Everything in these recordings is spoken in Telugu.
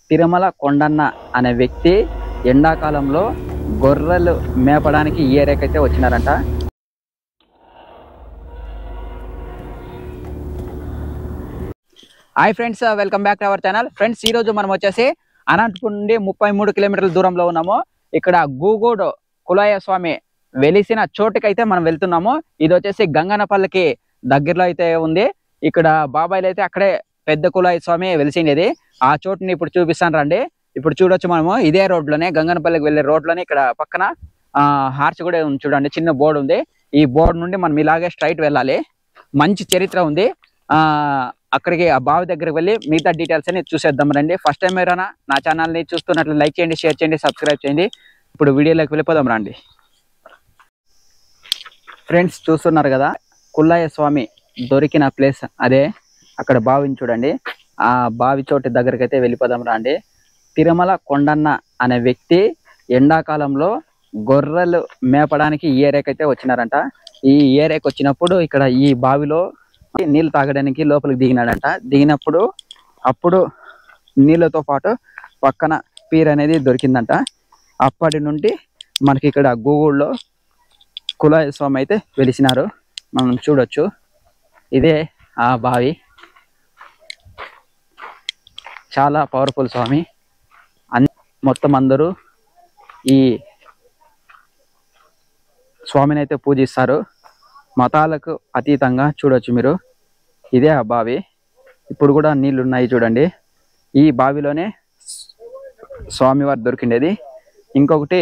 తిరుమల కొండన్న అనే వ్యక్తి ఎండాకాలంలో గొర్రెలు మేపడానికి ఈ ఏరియాకైతే వచ్చినారంట. Hi friends, welcome back to our channel. Friends, ఈ రోజు మనం వచ్చేసి అనంతపురం నుండి 33 కిలోమీటర్ల దూరంలో ఉన్నాము. ఇక్కడ గూగూడు కులాయ స్వామి వెలిసిన చోటుకైతే మనం వెళ్తున్నాము. ఇది వచ్చేసి గంగనపల్లికి దగ్గరలో అయితే ఉంది. ఇక్కడ బాబాయిలు అయితే అక్కడే పెద్ద కులాయ స్వామి వెలిసిండేది. ఆ చోటుని ఇప్పుడు చూపిస్తాను రండి. ఇప్పుడు చూడొచ్చు మనము ఇదే రోడ్లోనే, గంగనపల్లికి వెళ్ళే రోడ్లోనే ఇక్కడ పక్కన హార్చ్ కూడా ఉంది చూడండి, చిన్న బోర్డు ఉంది. ఈ బోర్డు నుండి మనం ఇలాగే స్ట్రైట్ వెళ్ళాలి. మంచి చరిత్ర ఉంది. అక్కడికి ఆ బావి దగ్గరికి వెళ్ళి మిగతా డీటెయిల్స్ అని చూసేద్దాం రండి. ఫస్ట్ టైం ఎవరైనా నా ఛానల్ని చూస్తున్నట్లు లైక్ చేయండి, షేర్ చేయండి, సబ్స్క్రైబ్ చేయండి. ఇప్పుడు వీడియోలోకి వెళ్ళిపోదాం రండి. ఫ్రెండ్స్, చూస్తున్నారు కదా కుల్లాయ స్వామి దొరికిన ప్లేస్ అదే. అక్కడ బావిని చూడండి. ఆ బావి చోటు దగ్గరికి అయితే వెళ్ళిపోదాం రండి. తిరుమల కొండన్న అనే వ్యక్తి ఎండాకాలంలో గొర్రెలు మేపడానికి ఈ ఏరియాకి అయితే వచ్చినారంట. ఈ ఏరియాకి వచ్చినప్పుడు ఇక్కడ ఈ బావిలో నీళ్ళు తాగడానికి లోపలికి దిగినాడంట. దిగినప్పుడు అప్పుడు నీళ్ళతో పాటు పక్కన పీర్ అనేది దొరికిందంట. అప్పటి నుండి మనకి ఇక్కడ గూగుల్లో కులాయ స్వామి అయితే వెలిసినారు. మనం చూడొచ్చు, ఇదే ఆ బావి. చాలా పవర్ఫుల్ స్వామి. మొత్తం అందరూ ఈ స్వామిని అయితే పూజిస్తారు. మతాలకు అతీతంగా చూడొచ్చు మీరు. ఇదే ఆ బావి. ఇప్పుడు కూడా నీళ్ళు ఉన్నాయి చూడండి. ఈ బావిలోనే స్వామివారు దొరికిండేది. ఇంకొకటి,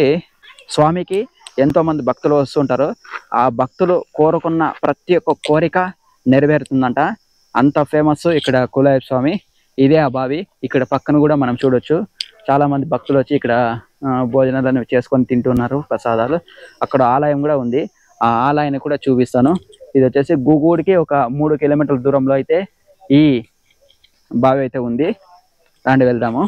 స్వామికి ఎంతోమంది భక్తులు వస్తుంటారు. ఆ భక్తులు కోరుకున్న ప్రతి ఒక్క కోరిక నెరవేరుతుందంట. అంత ఫేమస్ ఇక్కడ కులాయ స్వామి. ఇదే ఆ బావి. ఇక్కడ పక్కన కూడా మనం చూడొచ్చు, చాలా మంది భక్తులు వచ్చి ఇక్కడ భోజనాలను చేసుకొని తింటున్నారు, ప్రసాదాలు. అక్కడ ఆలయం కూడా ఉంది. ఆ ఆలయాన్ని కూడా చూపిస్తాను. ఇది వచ్చేసి గూగూడికి ఒక 3 కిలోమీటర్ల దూరంలో అయితే ఈ బావి అయితే ఉంది. రండి వెళ్దాము.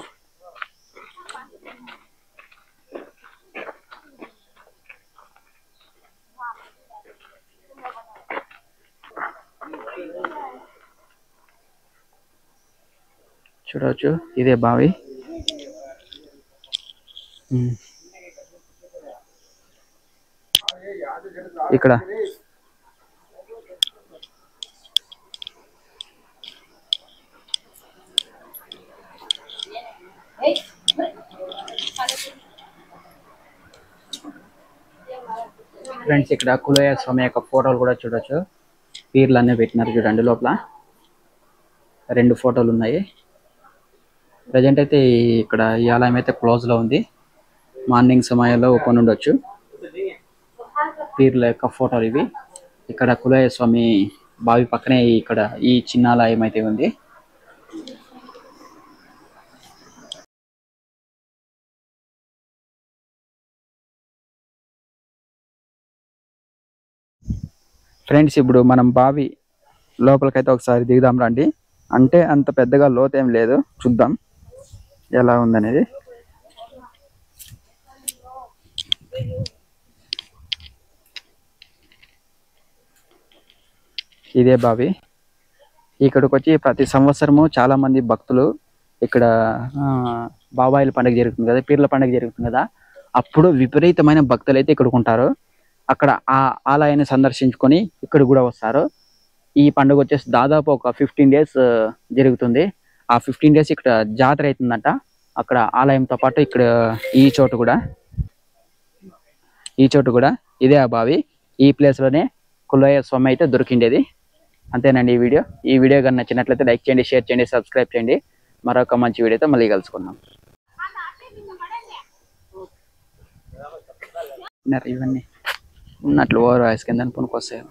చూడవచ్చు, ఇదే బావి. ఇక్కడ ఫ్రెండ్స్, ఇక్కడ కులాయ స్వామి యొక్క ఫోటోలు కూడా చూడొచ్చు. పీర్లు అన్నీ పెట్టినారు చూడండి. లోపల 2 ఫోటోలు ఉన్నాయి. ప్రజెంట్ అయితే ఇక్కడ ఈ ఆలయం అయితే క్లోజ్లో ఉంది. మార్నింగ్ సమయంలో ఓపెన్ ఉండొచ్చు. పీర్ల యొక్క ఫోటోలు ఇవి. ఇక్కడ కులాయ స్వామి బావి పక్కనే ఇక్కడ ఈ చిన్న ఆలయం అయితే ఉంది. ఫ్రెండ్స్, ఇప్పుడు మనం బావి లోపలికైతే ఒకసారి దిగుదాం రండి. అంటే అంత పెద్దగా లోతేం లేదు, చూద్దాం ఎలా ఉందనేది. ఇదే బావి. ఇక్కడికి వచ్చి ప్రతి సంవత్సరము చాలా మంది భక్తులు ఇక్కడ బాబాయిల పండుగ జరుగుతుంది కదా, పీర్ల పండుగ జరుగుతుంది కదా, అప్పుడు విపరీతమైన భక్తులు అయితే ఇక్కడికి ఉంటారు. అక్కడ ఆ ఆలయాన్ని సందర్శించుకొని ఇక్కడ కూడా వస్తారు. ఈ పండుగ వచ్చేసి దాదాపు ఒక 15 డేస్ జరుగుతుంది. ఆ 15 డేస్ ఇక్కడ జాతర అవుతుందంట. అక్కడ ఆలయంతో పాటు ఇక్కడ ఈ చోటు కూడా ఇదే ఆ బావి. ఈ ప్లేస్లోనే కులాయ స్వామి అయితే దొరికిండేది. అంతేనండి ఈ వీడియో కానీ నచ్చినట్లయితే లైక్ చేయండి, షేర్ చేయండి, సబ్స్క్రైబ్ చేయండి. మరొక మంచి వీడియోతో మళ్ళీ కలుసుకుందాం. ఇవన్నీ ఉన్నట్లు ఓవర్ వాయిస్ కింద పునుకొస్తాయి.